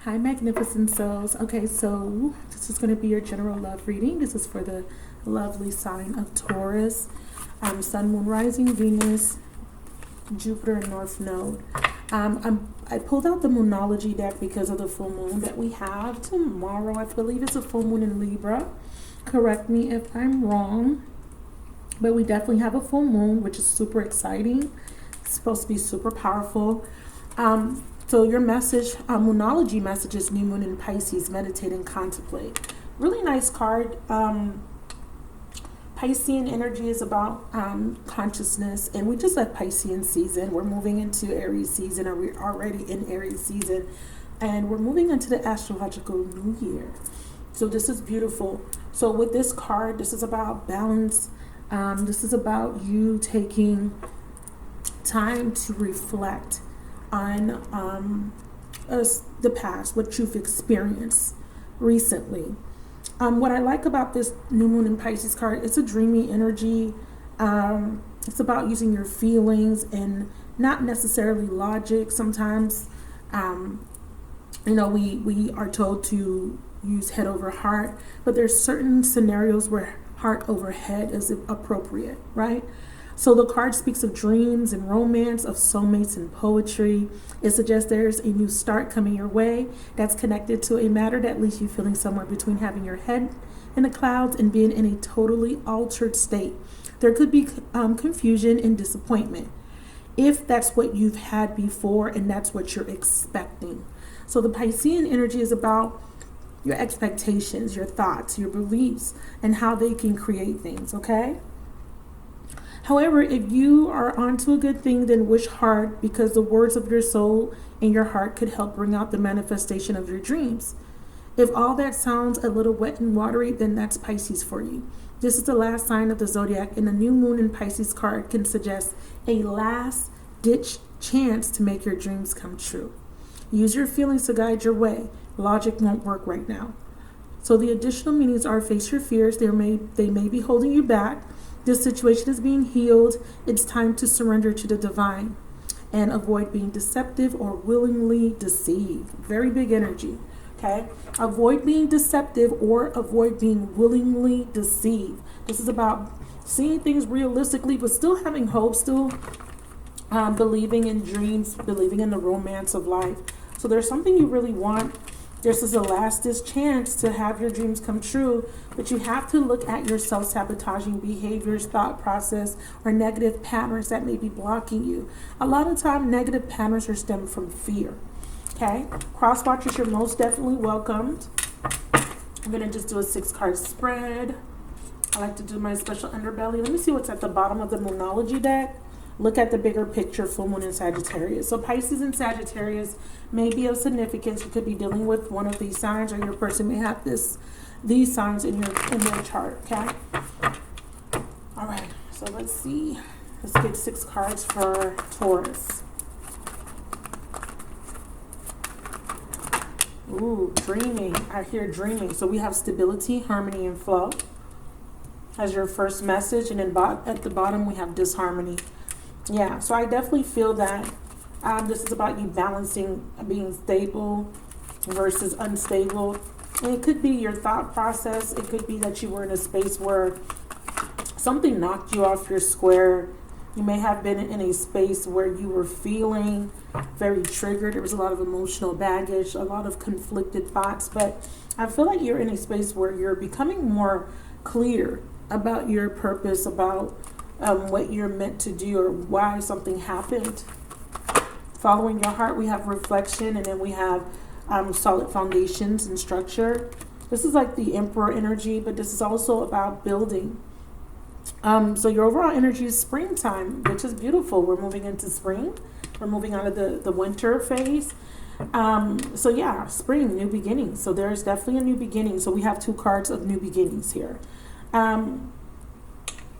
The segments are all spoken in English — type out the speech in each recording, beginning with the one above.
Hi, magnificent souls. Okay, so this is going to be your general love reading. This is for the lovely sign of Taurus. Sun, Moon, Rising, Venus, Jupiter, and North Node. I pulled out the Moonology deck because of the full moon that we have tomorrow. I believe it's a full moon in Libra. Correct me if I'm wrong. But we definitely have a full moon, which is super exciting. It's supposed to be super powerful. So your message, Moonology message is new moon in Pisces, meditate and contemplate. Really nice card. Piscean energy is about consciousness, and we just left Piscean season. We're moving into Aries season, or we're already in Aries season, and we're moving into the astrological new year. So this is beautiful. So with this card, this is about balance. This is about you taking time to reflect on the past, what you've experienced recently. What I like about this new moon in Pisces card, it's a dreamy energy. It's about using your feelings and not necessarily logic. Sometimes, we are told to use head over heart, but there's certain scenarios where heart over head is appropriate, right? So the card speaks of dreams and romance, of soulmates and poetry. It suggests there's a new start coming your way that's connected to a matter that leaves you feeling somewhere between having your head in the clouds and being in a totally altered state. There could be confusion and disappointment if that's what you've had before and that's what you're expecting. So the Piscean energy is about your expectations, your thoughts, your beliefs, and how they can create things, okay? However, if you are onto a good thing, then wish hard, because the words of your soul and your heart could help bring out the manifestation of your dreams. If all that sounds a little wet and watery, then that's Pisces for you. This is the last sign of the zodiac, and the new moon in Pisces card can suggest a last-ditch chance to make your dreams come true. Use your feelings to guide your way. Logic won't work right now. So the additional meanings are: face your fears. They may be holding you back. This situation is being healed. It's time to surrender to the divine and avoid being deceptive or willingly deceived. Very big energy, okay? Avoid being deceptive or avoid being willingly deceived. This is about seeing things realistically, but still having hope, still believing in dreams, believing in the romance of life. So there's something you really want. This is a last-ditch chance to have your dreams come true, but you have to look at your self-sabotaging behaviors, thought process, or negative patterns that may be blocking you. A lot of time, negative patterns are stemming from fear, okay? Cross watchers, you're most definitely welcomed. I'm going to just do a 6-card spread. I like to do my special underbelly. Let me see what's at the bottom of the Moonology deck. Look at the bigger picture, full moon in Sagittarius. So Pisces and Sagittarius may be of significance. You could be dealing with one of these signs, or your person may have these signs in their chart, okay? All right, so let's see. Let's get 6 cards for Taurus. Ooh, dreaming. I hear dreaming. So we have stability, harmony, and flow as your first message, and then at the bottom we have disharmony. Yeah, so I definitely feel that this is about you balancing being stable versus unstable. And it could be your thought process. It could be that you were in a space where something knocked you off your square. You may have been in a space where you were feeling very triggered. There was a lot of emotional baggage, a lot of conflicted thoughts. But I feel like you're in a space where you're becoming more clear about your purpose, about what you're meant to do, or why something happened. Following your heart, we have reflection, and then we have solid foundations and structure. This is like the Emperor energy, but this is also about building. So your overall energy is springtime, which is beautiful. We're moving into spring. We're moving out of the winter phase. So yeah, spring, new beginnings. So there's definitely a new beginning. So we have 2 cards of new beginnings here.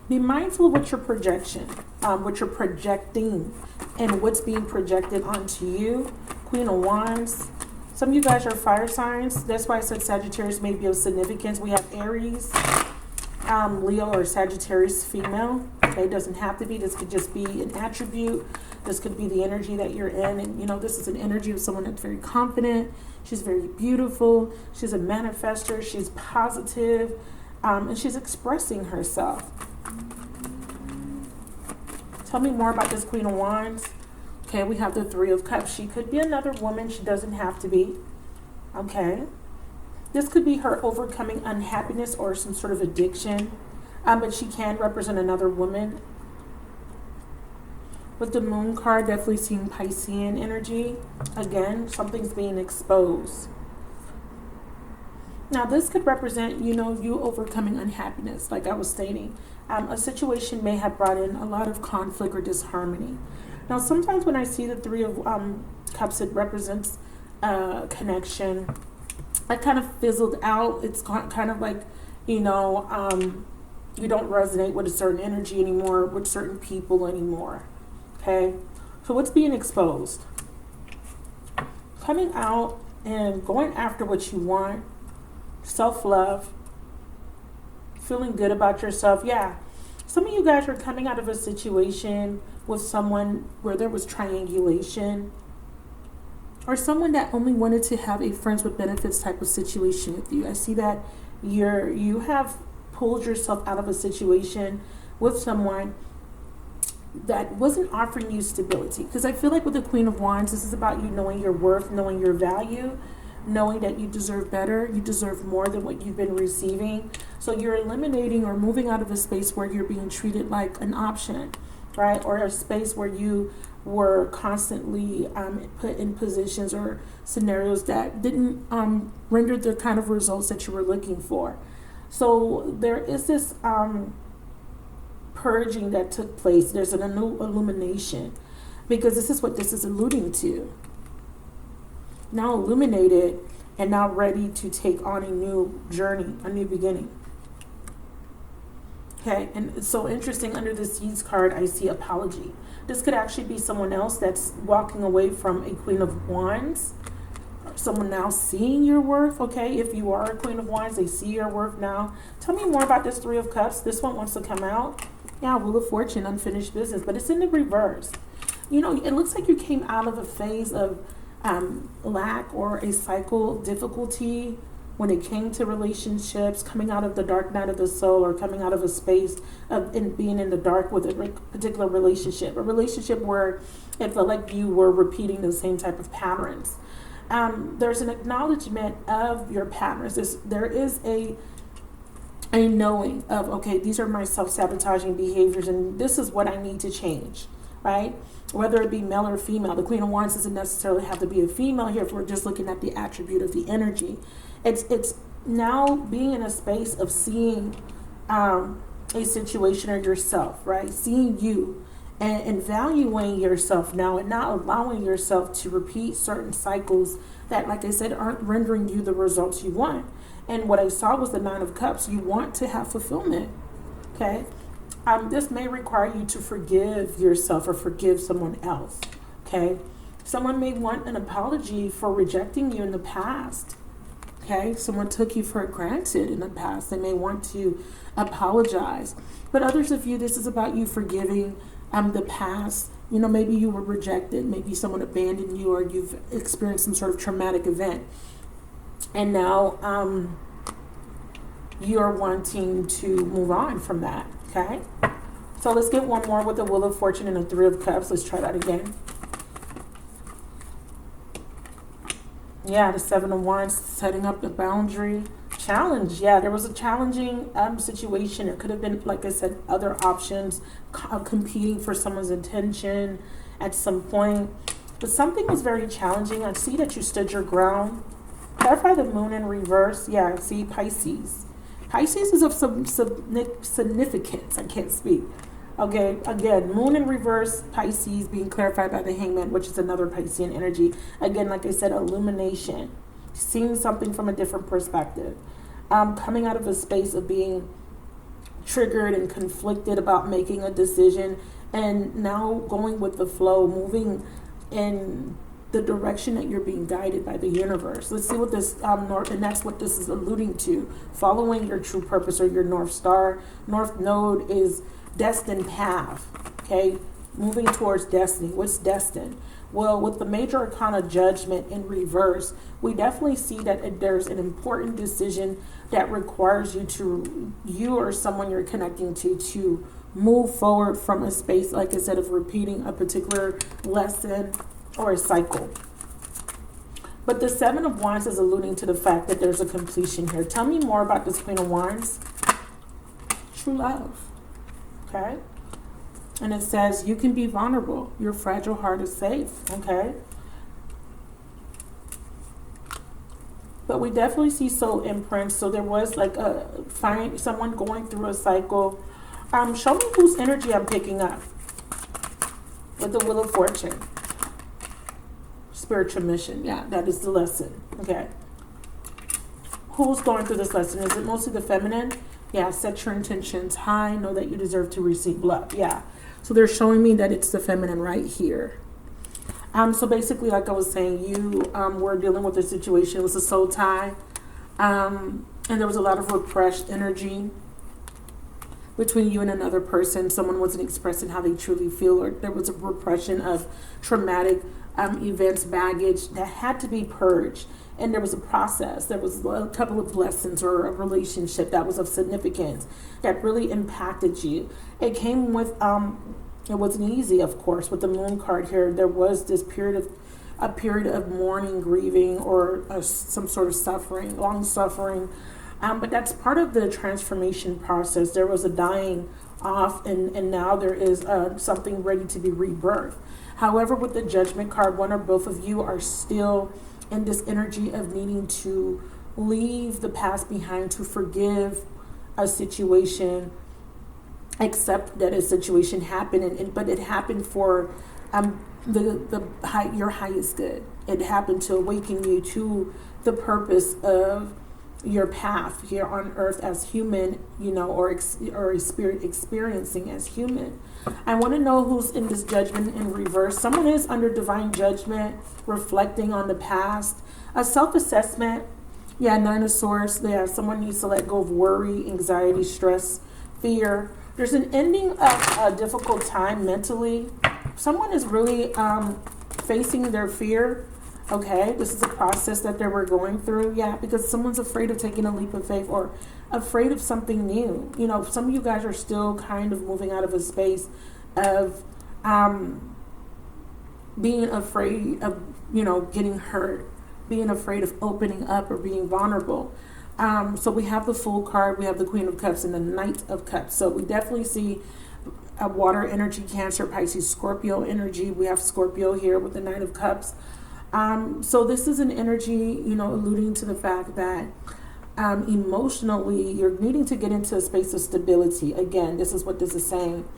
Be mindful of what you're what you're projecting, and what's being projected onto you. Queen of Wands. Some of you guys are fire signs. That's why I said Sagittarius may be of significance. We have Aries, Leo, or Sagittarius female. Okay, it doesn't have to be. This could just be an attribute. This could be the energy that you're in. And, you know, this is an energy of someone that's very confident. She's very beautiful. She's a manifester. She's positive. And she's expressing herself. Tell me more about this Queen of Wands. Okay, we have the Three of Cups. She could be another woman. She doesn't have to be. Okay. This could be her overcoming unhappiness or some sort of addiction. But she can represent another woman. With the Moon card, definitely seeing Piscean energy. Again, something's being exposed. Now, this could represent, you know, you overcoming unhappiness, like I was stating. A situation may have brought in a lot of conflict or disharmony. Now, sometimes when I see the Three of Cups, it represents connection. I kind of fizzled out. It's kind of like, you know, you don't resonate with a certain energy anymore, with certain people anymore. Okay, so what's being exposed? Coming out and going after what you want, self-love, feeling good about yourself. Yeah, some of you guys are coming out of a situation with someone where there was triangulation, or someone that only wanted to have a friends with benefits type of situation with you. I see that you have pulled yourself out of a situation with someone that wasn't offering you stability. Because I feel like with the Queen of Wands, this is about you knowing your worth, knowing your value, knowing that you deserve better, you deserve more than what you've been receiving. So you're eliminating or moving out of a space where you're being treated like an option, right? Or a space where you were constantly put in positions or scenarios that didn't render the kind of results that you were looking for. So there is this purging that took place. There's a new illumination, because this is what this is alluding to. Now illuminated and now ready to take on a new journey, a new beginning. Okay, and it's so interesting, under the Seeds card, I see apology. This could actually be someone else that's walking away from a Queen of Wands. Someone now seeing your worth, okay? If you are a Queen of Wands, they see your worth now. Tell me more about this Three of Cups. This one wants to come out. Yeah, Wheel of Fortune, unfinished business, but it's in the reverse. You know, it looks like you came out of a phase of lack or a cycle difficulty when it came to relationships, coming out of the dark night of the soul, or coming out of a space of being in the dark with a particular relationship, a relationship where it felt like you were repeating the same type of patterns. There's an acknowledgement of your patterns. There is a knowing of, okay, these are my self-sabotaging behaviors and this is what I need to change, right? Whether it be male or female. The Queen of Wands doesn't necessarily have to be a female here if we're just looking at the attribute of the energy. It's now being in a space of seeing a situation or yourself, right? Seeing you and valuing yourself now, and not allowing yourself to repeat certain cycles that, like I said, aren't rendering you the results you want. And what I saw was the Nine of Cups. You want to have fulfillment, okay? This may require you to forgive yourself or forgive someone else, okay? Someone may want an apology for rejecting you in the past, okay? Someone took you for granted in the past. They may want to apologize. But others of you, this is about you forgiving the past. You know, maybe you were rejected. Maybe someone abandoned you, or you've experienced some sort of traumatic event. And now you're wanting to move on from that, okay? So let's get one more with the Wheel of Fortune and the Three of Cups. Let's try that again. Yeah, the Seven of Wands, setting up the boundary. Challenge, yeah, there was a challenging situation. It could have been, like I said, other options, competing for someone's attention at some point. But something was very challenging. I see that you stood your ground. Clarify the Moon in reverse. Yeah, see Pisces. Pisces is of some significance. I can't speak. Okay, again, Moon in reverse, Pisces being clarified by the Hangman, which is another Piscean energy. Again, like I said, illumination. Seeing something from a different perspective. Coming out of a space of being triggered and conflicted about making a decision, and now going with the flow, moving in the direction that you're being guided by the universe. Let's see what this and that's what this is alluding to. Following your true purpose, or your North Star. North Node is destined path. Okay, moving towards destiny. What's destined? Well, with the major arcana Judgment in reverse, we definitely see that there's an important decision that requires you or someone you're connecting to move forward from a space, like I said, of repeating a particular lesson or a cycle. But the Seven of Wands is alluding to the fact that there's a completion here. Tell me more about this Queen of Wands. True love. Okay? And it says you can be vulnerable. Your fragile heart is safe. Okay? But we definitely see soul imprints. So there was like someone going through a cycle. Show me whose energy I'm picking up with the Wheel of Fortune. Spiritual mission. Yeah, that is the lesson. Okay. Who's going through this lesson? Is it mostly the feminine? Yeah, set your intentions high. Know that you deserve to receive love. Yeah. So they're showing me that it's the feminine right here. So basically, like I was saying, you were dealing with a situation. It was a soul tie. And there was a lot of repressed energy between you and another person. Someone wasn't expressing how they truly feel, or there was a repression of traumatic events, baggage that had to be purged. And there was a process. There was a couple of lessons or a relationship that was of significance that really impacted you. It came with, it wasn't easy, of course, with the Moon card here. There was this period of mourning, grieving, or some sort of suffering, long suffering. But that's part of the transformation process. There was a dying off, and now there is something ready to be rebirthed. However, with the Judgment card, one or both of you are still in this energy of needing to leave the past behind, to forgive a situation, accept that a situation happened, but it happened for your highest good. It happened to awaken you to the purpose of your path here on earth as human, or a spirit experiencing as human. I want to know who's in this Judgment in reverse. Someone is under divine judgment, reflecting on the past. A self-assessment. Yeah, Nine of Swords. Yeah, someone needs to let go of worry, anxiety, stress, fear. There's an ending of a difficult time mentally. Someone is really facing their fear. Okay, this is a process that they were going through. Yeah, because someone's afraid of taking a leap of faith or afraid of something new. Some of you guys are still kind of moving out of a space of being afraid of, getting hurt, being afraid of opening up or being vulnerable. So we have the Fool card, we have the Queen of Cups, and the Knight of Cups. So we definitely see a water energy, Cancer, Pisces, Scorpio energy. We have Scorpio here with the Knight of Cups. So this is an energy, alluding to the fact that emotionally you're needing to get into a space of stability. Again, this is what this is saying,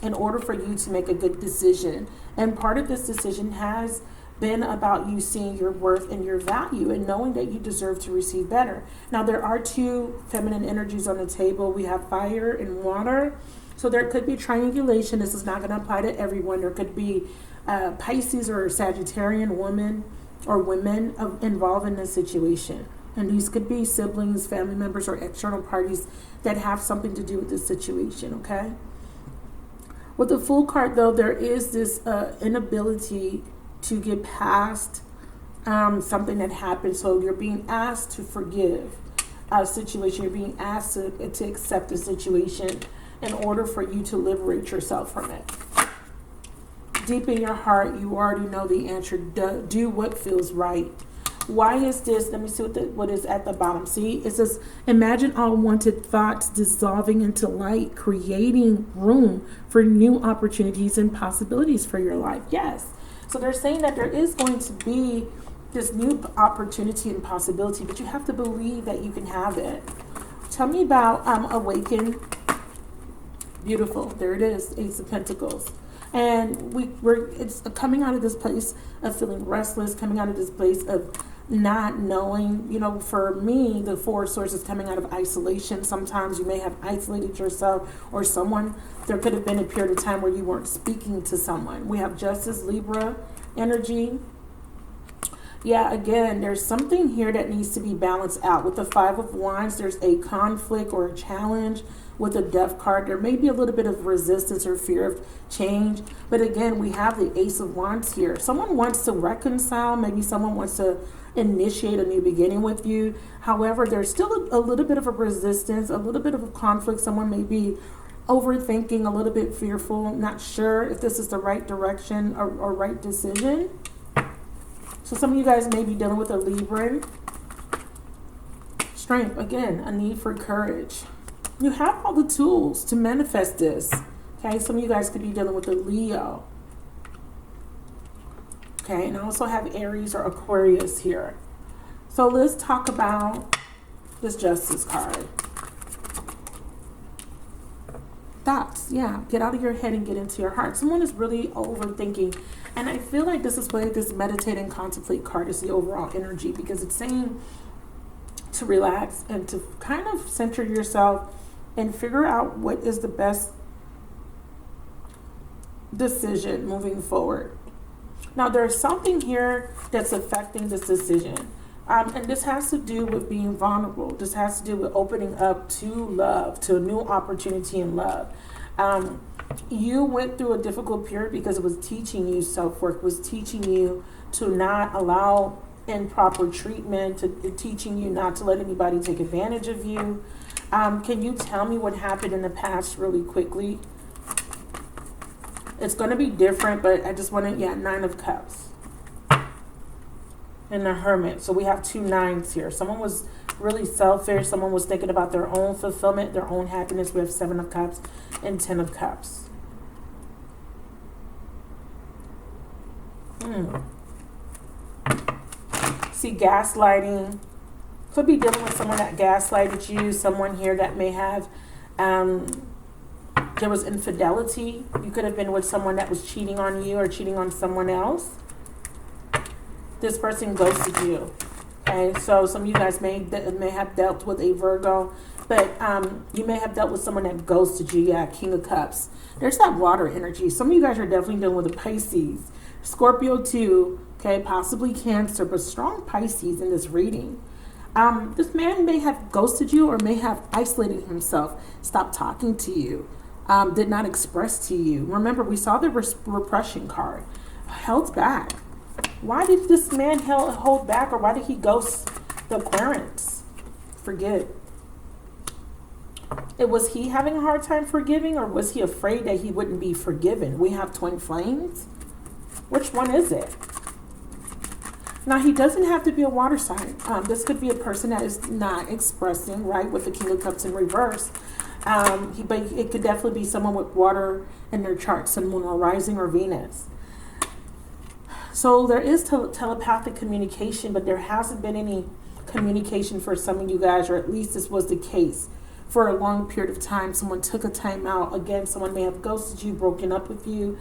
in order for you to make a good decision. And part of this decision has been about you seeing your worth and your value and knowing that you deserve to receive better. Now, there are two feminine energies on the table. We have fire and water. So there could be triangulation. This is not going to apply to everyone. There could be Pisces or Sagittarian woman or women involved in this situation. And these could be siblings, family members, or external parties that have something to do with this situation, okay? With the Fool card, though, there is this inability to get past something that happened. So you're being asked to forgive a situation. You're being asked to accept a situation in order for you to liberate yourself from it. Deep in your heart, you already know the answer. Do what feels right. Why is this? Let me see what is at the bottom. See, it says, imagine all wanted thoughts dissolving into light, creating room for new opportunities and possibilities for your life. Yes. So they're saying that there is going to be this new opportunity and possibility, but you have to believe that you can have it. Tell me about Awaken. Beautiful. There it is. Ace of Pentacles. And it's coming out of this place of feeling restless, coming out of this place of not knowing. For me, the Four of Swords is coming out of isolation. Sometimes you may have isolated yourself or someone. There could have been a period of time where you weren't speaking to someone. We have Justice, Libra energy. Yeah, again, there's something here that needs to be balanced out. With the Five of Wands, there's a conflict or a challenge. With the Death card, there may be a little bit of resistance or fear of change. But again, we have the Ace of Wands here. Someone wants to reconcile. Maybe someone wants to initiate a new beginning with you. However, there's still a little bit of a resistance, a little bit of a conflict. Someone may be overthinking, a little bit fearful, not sure if this is the right direction or right decision. So some of you guys may be dealing with a Libra. Strength, again, a need for courage. You have all the tools to manifest this. Okay, some of you guys could be dealing with a Leo. Okay, and I also have Aries or Aquarius here. So let's talk about this Justice card. Thoughts, yeah. Get out of your head and get into your heart. Someone is really overthinking. And I feel like this is why this meditate and contemplate card is the overall energy, because it's saying to relax and to kind of center yourself and figure out what is the best decision moving forward. Now, there's something here that's affecting this decision. And this has to do with being vulnerable. This has to do with opening up to love, to a new opportunity in love. You went through a difficult period because it was teaching you self-worth, was teaching you to not allow improper treatment, to teaching you not to let anybody take advantage of you. Can you tell me what happened in the past really quickly? It's going to be different, but I just want to, yeah, Nine of Cups. And the Hermit. So we have two nines here. Someone was really selfish. Someone was thinking about their own fulfillment, their own happiness. We have Seven of Cups and Ten of Cups. See, gaslighting. Could be dealing with someone that gaslighted you. Someone here that may have, there was infidelity. You could have been with someone that was cheating on you or cheating on someone else. This person ghosted you. Okay, so some of you guys may have dealt with a Virgo, but you may have dealt with someone that ghosted you. Yeah, King of Cups. There's that water energy. Some of you guys are definitely dealing with a Pisces. Scorpio too, okay, possibly Cancer, but strong Pisces in this reading. This man may have ghosted you or may have isolated himself, stopped talking to you, did not express to you. Remember, we saw the repression card, held back. Why did this man hold back, or why did he ghost the Aquarians? Forget. Was he having a hard time forgiving, or was he afraid that he wouldn't be forgiven? We have twin flames. Which one is it? Now, he doesn't have to be a water sign. This could be a person that is not expressing, right, with the King of Cups in reverse. But it could definitely be someone with water in their chart, Sun, Moon, or Rising, or Venus. So there is telepathic communication, but there hasn't been any communication for some of you guys, or at least this was the case for a long period of time. Someone took a time out. Again, someone may have ghosted you, broken up with you.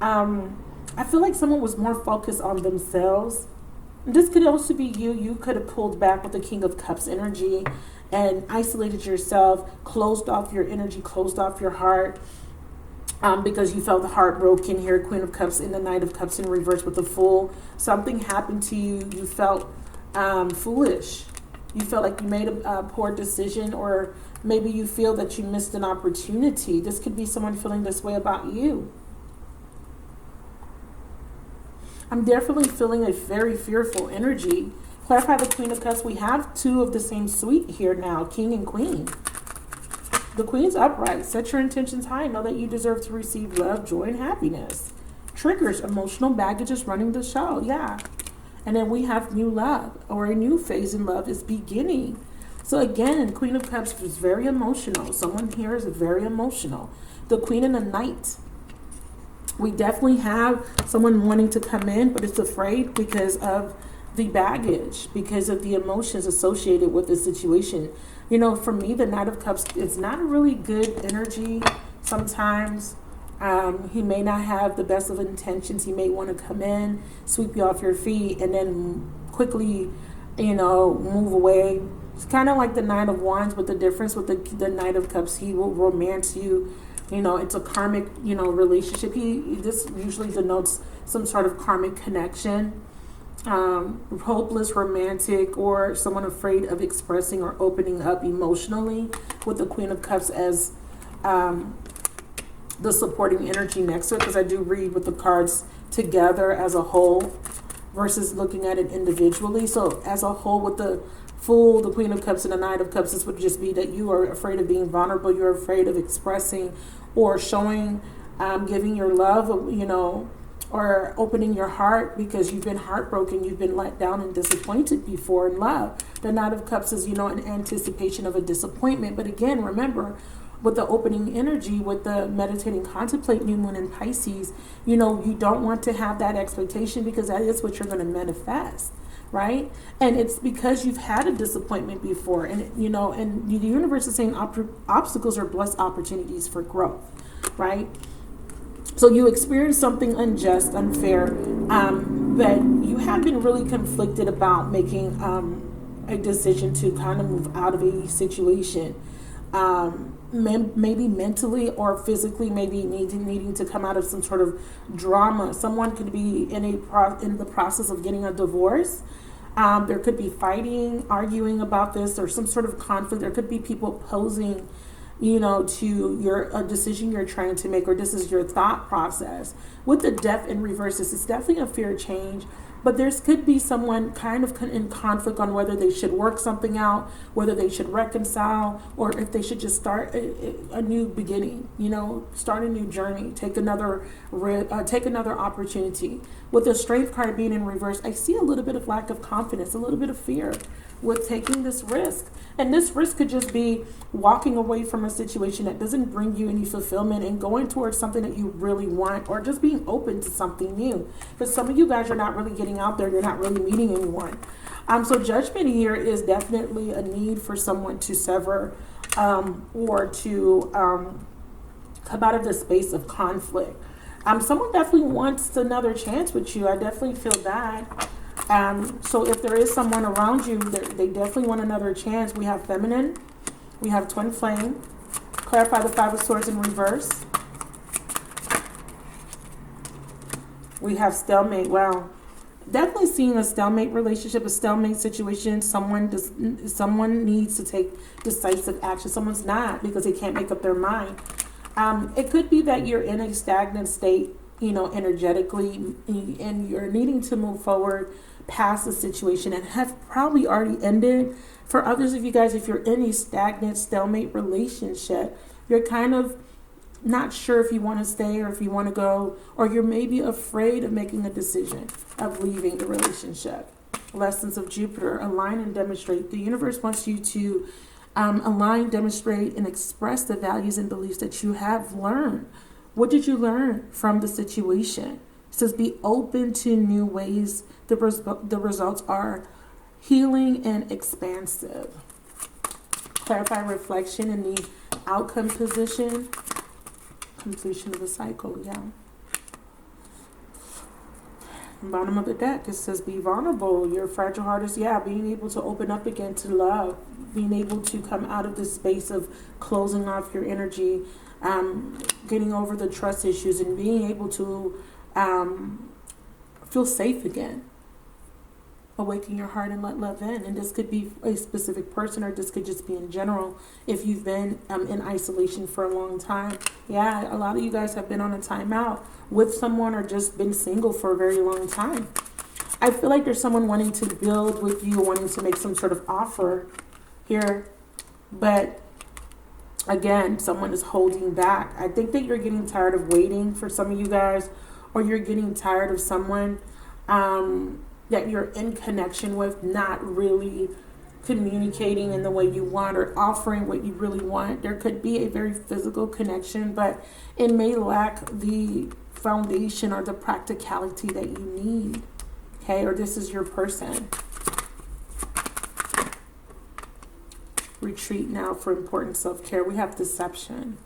I feel like someone was more focused on themselves. This could also be you. You could have pulled back with the King of Cups energy and isolated yourself, closed off your energy, closed off your heart. Because you felt heartbroken here, Queen of Cups in the Knight of Cups in reverse with the Fool. Something happened to you. You felt foolish. You felt like you made a poor decision, or maybe you feel that you missed an opportunity. This could be someone feeling this way about you. I'm definitely feeling a very fearful energy. Clarify the Queen of Cups. We have two of the same suite here now, King and Queen. The Queen's upright. Set your intentions high. Know that you deserve to receive love, joy, and happiness. Triggers. Emotional baggage is running the show. Yeah. And then we have new love, or a new phase in love is beginning. So again, Queen of Cups is very emotional. Someone here is very emotional. The Queen and the Knight. We definitely have someone wanting to come in, but it's afraid because of the baggage, because of the emotions associated with the situation. You know, for me, the Knight of Cups is not a really good energy sometimes. He may not have the best of intentions. He may want to come in, sweep you off your feet, and then quickly, you know, move away. It's kind of like the Nine of Wands, but the difference with the Knight of Cups, he will romance you. You know, it's a karmic, you know, relationship. This usually denotes some sort of karmic connection. hopeless romantic, or someone afraid of expressing or opening up emotionally, with the Queen of Cups as the supporting energy next to it, because I do read with the cards together as a whole versus looking at it individually. So as a whole, with the Fool, the Queen of Cups, and the Knight of Cups, this would just be that you are afraid of being vulnerable, you're afraid of expressing or showing, giving your love, or opening your heart, because you've been heartbroken, you've been let down and disappointed before in love. The Knight of Cups is, an anticipation of a disappointment. But again, remember, with the opening energy, with the meditating, contemplate new moon in Pisces, you don't want to have that expectation, because that is what you're going to manifest, right? And it's because you've had a disappointment before, and and the universe is saying obstacles are blessed opportunities for growth, right? So you experience something unjust, unfair, but you have been really conflicted about making a decision to kind of move out of a situation. Maybe mentally or physically, maybe needing to come out of some sort of drama. Someone could be in the process of getting a divorce. There could be fighting, arguing about this, or some sort of conflict. There could be people opposing, to a decision you're trying to make, or this is your thought process. With the Death in reverse, this is definitely a fear change, but there could be someone kind of in conflict on whether they should work something out, whether they should reconcile, or if they should just start a new beginning, start a new journey, take another opportunity. With the Strength card being in reverse, I see a little bit of lack of confidence, a little bit of fear with taking this risk. And this risk could just be walking away from a situation that doesn't bring you any fulfillment and going towards something that you really want, or just being open to something new. But some of you guys are not really getting out there. You're not really meeting anyone. So Judgment here is definitely a need for someone to sever or to come out of the space of conflict. Someone definitely wants another chance with you. I definitely feel that. So if there is someone around you, they definitely want another chance. We have Feminine, we have Twin Flame. Clarify the Five of Swords in reverse. We have Stalemate. Wow. Definitely seeing a stalemate relationship, a stalemate situation. Someone needs to take decisive action. Someone's not, because they can't make up their mind. It could be that you're in a stagnant state, energetically, and you're needing to move forward past the situation and have probably already ended. For others of you guys, if you're in a stagnant stalemate relationship, you're kind of not sure if you want to stay or if you want to go, or you're maybe afraid of making a decision of leaving the relationship. Lessons of Jupiter: align and demonstrate. The universe wants you to align, demonstrate, and express the values and beliefs that you have learned. What did you learn from the situation? It says be open to new ways. The results are healing and expansive. Clarify reflection in the outcome position. Completion of the cycle, yeah. Bottom of the deck, it says be vulnerable. Your fragile heart is, being able to open up again to love. Being able to come out of this space of closing off your energy, getting over the trust issues, and being able to feel safe again. Awaken your heart and let love in. And this could be a specific person, or this could just be in general. If you've been in isolation for a long time, a lot of you guys have been on a timeout with someone, or just been single for a very long time. I feel like there's someone wanting to build with you, wanting to make some sort of offer here, but again, someone is holding back. I think that you're getting tired of waiting for some of you guys, or you're getting tired of someone that you're in connection with not really communicating in the way you want, or offering what you really want. There could be a very physical connection, but it may lack the foundation or the practicality that you need. Okay, or this is your person. Retreat now for important self-care. We have deception,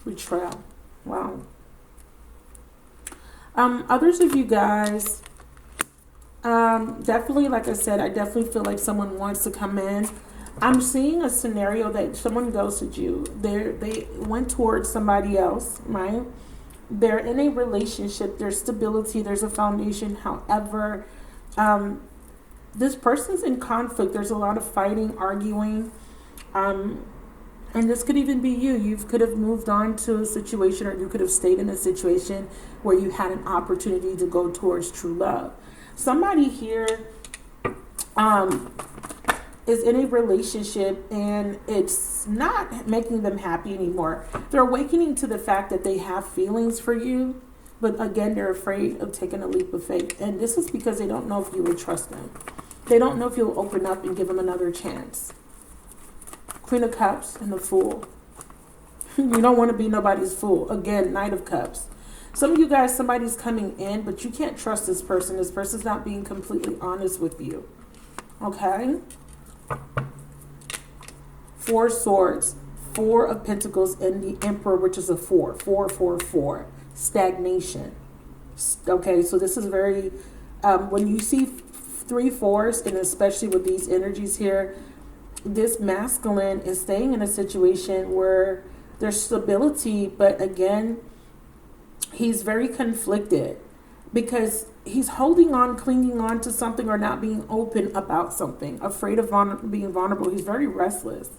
betrayal. Wow. Others of you guys, definitely, like I said, I definitely feel like someone wants to come in. I'm seeing a scenario that someone ghosted you. They went towards somebody else, right? They're in a relationship. There's stability. There's a foundation. However, This person's in conflict. There's a lot of fighting, arguing. And this could even be you. You could have moved on to a situation, or you could have stayed in a situation where you had an opportunity to go towards true love. Somebody here is in a relationship and it's not making them happy anymore. They're awakening to the fact that they have feelings for you, but again, they're afraid of taking a leap of faith. And this is because they don't know if you will trust them. They don't know if you'll open up and give them another chance. Queen of Cups and the Fool. You don't want to be nobody's fool. Again, Knight of Cups. Some of you guys, somebody's coming in, but you can't trust this person. This person's not being completely honest with you. Okay? Four Swords. Four of Pentacles and the Emperor, which is a 4. 4, 4, 4. Stagnation. Okay, so this is very... when you see 3 4s, and especially with these energies here, this masculine is staying in a situation where there's stability, but again, he's very conflicted because he's holding on, clinging on to something, or not being open about something, afraid of being vulnerable. He's very restless.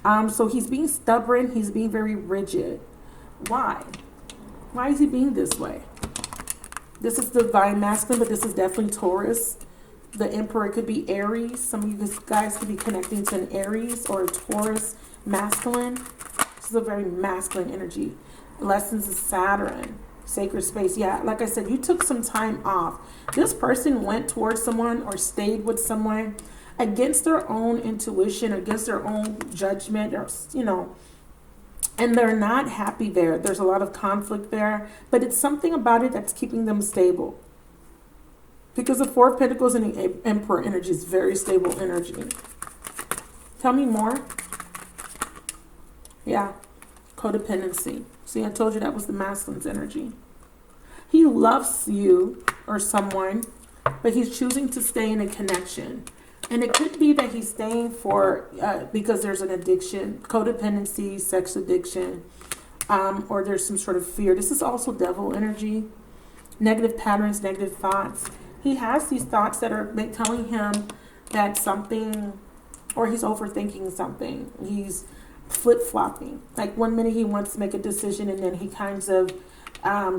So he's being stubborn. He's being very rigid. Why? Why is he being this way? This is divine masculine, but this is definitely Taurus. The Emperor could be Aries. Some of you guys could be connecting to an Aries or a Taurus masculine. This is a very masculine energy. Lessons of Saturn. Sacred space. Yeah, like I said, you took some time off. This person went towards someone or stayed with someone against their own intuition, against their own judgment, or, you know, and they're not happy there. There's a lot of conflict there, but it's something about it that's keeping them stable. Because the 4 of Pentacles and the Emperor energy is very stable energy. Tell me more. Yeah. Codependency. See, I told you that was the masculine's energy. He loves you or someone, but he's choosing to stay in a connection. And it could be that he's staying for, because there's an addiction, codependency, sex addiction, or there's some sort of fear. This is also devil energy. Negative patterns, negative thoughts. He has these thoughts that are telling him that something, or he's overthinking something. He's flip-flopping. Like one minute he wants to make a decision and then he kind of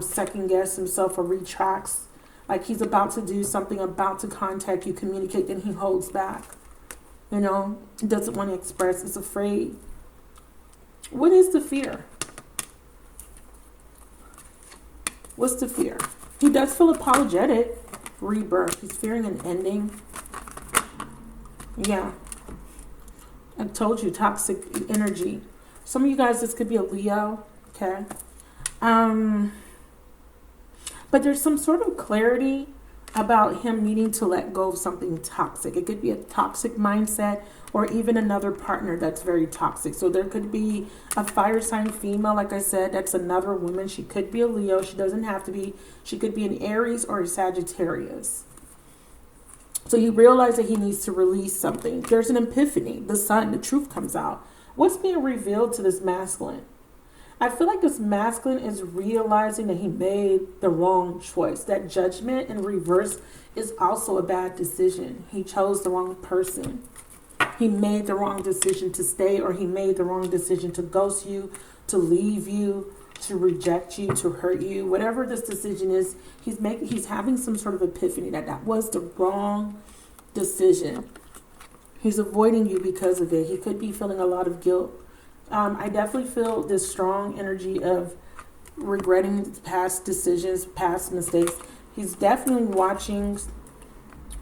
second guess himself or retracts. Like he's about to do something, about to contact you, communicate, then he holds back. You know, he doesn't want to express, is afraid. What is the fear? What's the fear? He does feel apologetic. Rebirth. He's fearing an ending. Yeah. I told you, toxic energy. Some of you guys, this could be a Leo. Okay. But there's some sort of clarity about him needing to let go of something toxic. It could be a toxic mindset or even another partner that's very toxic. So there could be a fire sign female, like I said, that's another woman. She could be a Leo. She doesn't have to be. She could be an Aries or a Sagittarius. So you realize that he needs to release something. There's an epiphany. The sun, the truth comes out. What's being revealed to this masculine? I feel like this masculine is realizing that he made the wrong choice. That judgment in reverse is also a bad decision. He chose the wrong person. He made the wrong decision to stay, or he made the wrong decision to ghost you, to leave you, to reject you, to hurt you. Whatever this decision is, he's having some sort of epiphany that was the wrong decision. He's avoiding you because of it. He could be feeling a lot of guilt. I definitely feel this strong energy of regretting past decisions, past mistakes. He's definitely watching.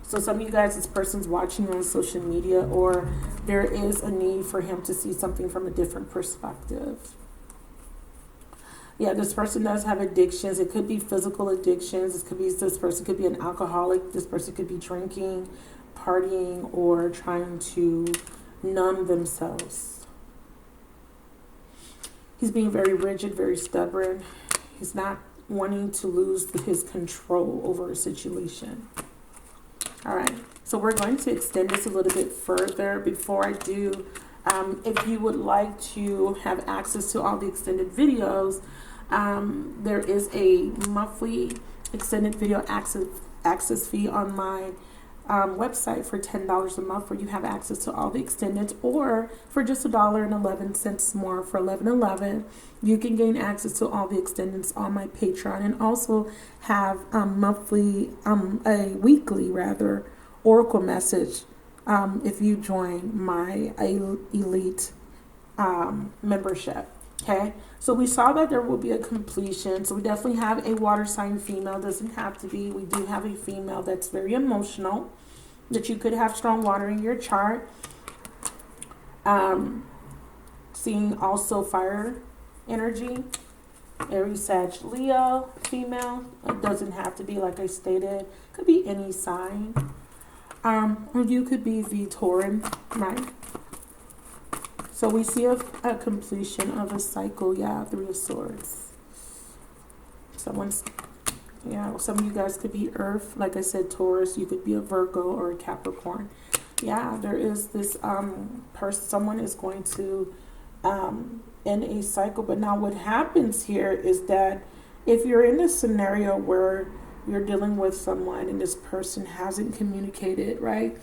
So some of you guys, this person's watching on social media, or there is a need for him to see something from a different perspective. Yeah, this person does have addictions. It could be physical addictions. This person could be an alcoholic. This person could be drinking, partying, or trying to numb themselves. He's being very rigid, very stubborn. He's not wanting to lose his control over a situation. All right, so we're going to extend this a little bit further. Before I do, if you would like to have access to all the extended videos, there is a monthly extended video access access fee on my website for $10 a month, where you have access to all the extended, or for just $1.11 more for $11.11, you can gain access to all the extendeds on my Patreon, and also have a weekly oracle message if you join my elite membership. Okay, so we saw that there will be a completion. So we definitely have a water sign female. Doesn't have to be. We do have a female that's very emotional, that you could have strong water in your chart. Seeing also fire energy, Aries, Sag, Leo, female. It doesn't have to be, like I stated. Could be any sign. Or you could be the Tauran, right? So we see a completion of a cycle. Yeah, Three of Swords. Some of you guys could be Earth. Like I said, Taurus. You could be a Virgo or a Capricorn. Yeah, there is this someone is going to end a cycle. But now what happens here is that if you're in a scenario where you're dealing with someone and this person hasn't communicated, right?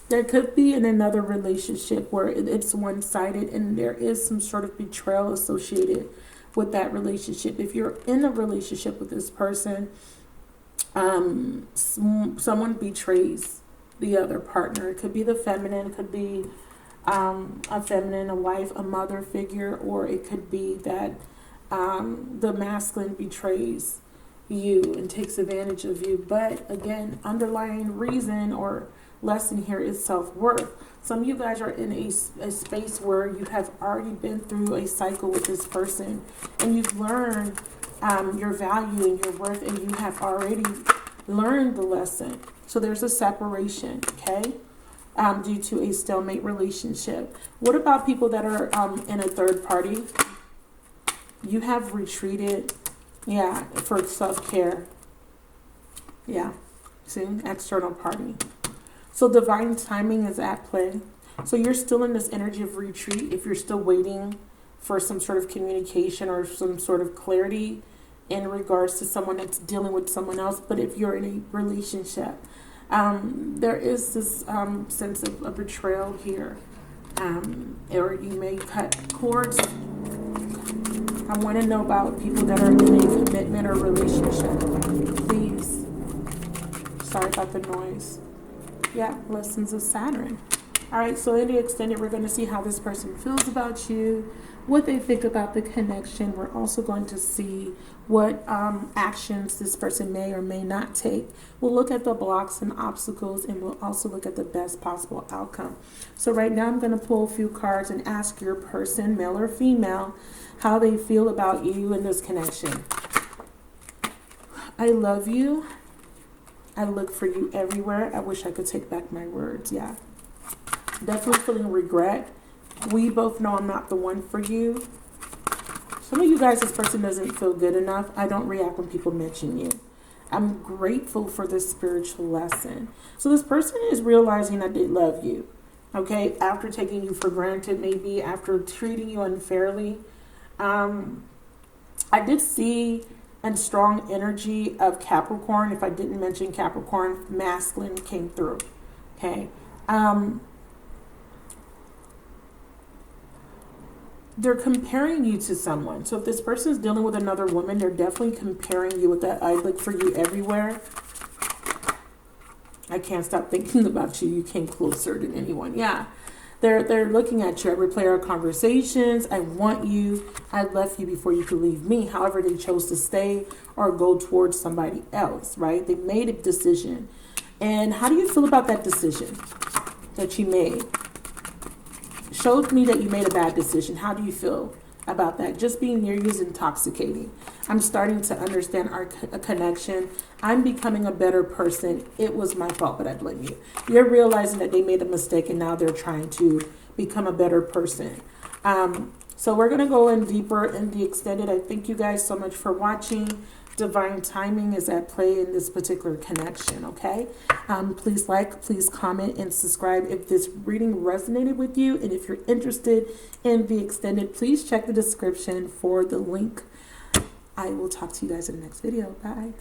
There could be in another relationship where it's one-sided and there is some sort of betrayal associated with that relationship. If you're in a relationship with this person, someone betrays the other partner. It could be the feminine, it could be a feminine, a wife, a mother figure, or it could be that the masculine betrays you and takes advantage of you. But again, underlying reason or lesson here is self-worth. Some of you guys are in a space where you have already been through a cycle with this person, and you've learned your value and your worth, and you have already learned the lesson. So there's a separation, okay, due to a stalemate relationship. What about people that are in a third party? You have retreated, yeah, for self-care. Yeah, see, external party. So divine timing is at play. So you're still in this energy of retreat if you're still waiting for some sort of communication or some sort of clarity in regards to someone that's dealing with someone else. But if you're in a relationship, there is this sense of a betrayal here. Or you may cut cords. I want to know about people that are in a commitment or relationship. Please. Sorry about the noise. Yeah, lessons of Saturn. All right, so in the extended, we're going to see how this person feels about you, what they think about the connection. We're also going to see what actions this person may or may not take. We'll look at the blocks and obstacles, and we'll also look at the best possible outcome. So right now I'm going to pull a few cards and ask your person, male or female, how they feel about you in this connection. I love you. I look for you everywhere. I wish I could take back my words. Yeah. Definitely feeling regret. We both know I'm not the one for you. Some of you guys, this person doesn't feel good enough. I don't react when people mention you. I'm grateful for this spiritual lesson. So this person is realizing that they love you. Okay. After taking you for granted, maybe after treating you unfairly. I did see and strong energy of Capricorn. If I didn't mention Capricorn, masculine came through. Okay. They're comparing you to someone. So if this person is dealing with another woman, they're definitely comparing you with that I look for you everywhere. I can't stop thinking about you. You came closer than anyone. Yeah. They're looking at you. I replay our conversations. I want you. I left you before you could leave me. However, they chose to stay or go towards somebody else, right? They made a decision. And how do you feel about that decision that you made? Showed me that you made a bad decision. How do you feel about that? Just being near you is intoxicating. I'm starting to understand our connection. I'm becoming a better person. It was my fault, but I blame you. You're realizing that they made a mistake and now they're trying to become a better person. So we're going to go in deeper in the extended. I thank you guys so much for watching. Divine timing is at play in this particular connection, okay? Please like, please comment, and subscribe if this reading resonated with you. And if you're interested in the extended, please check the description for the link. I will talk to you guys in the next video. Bye.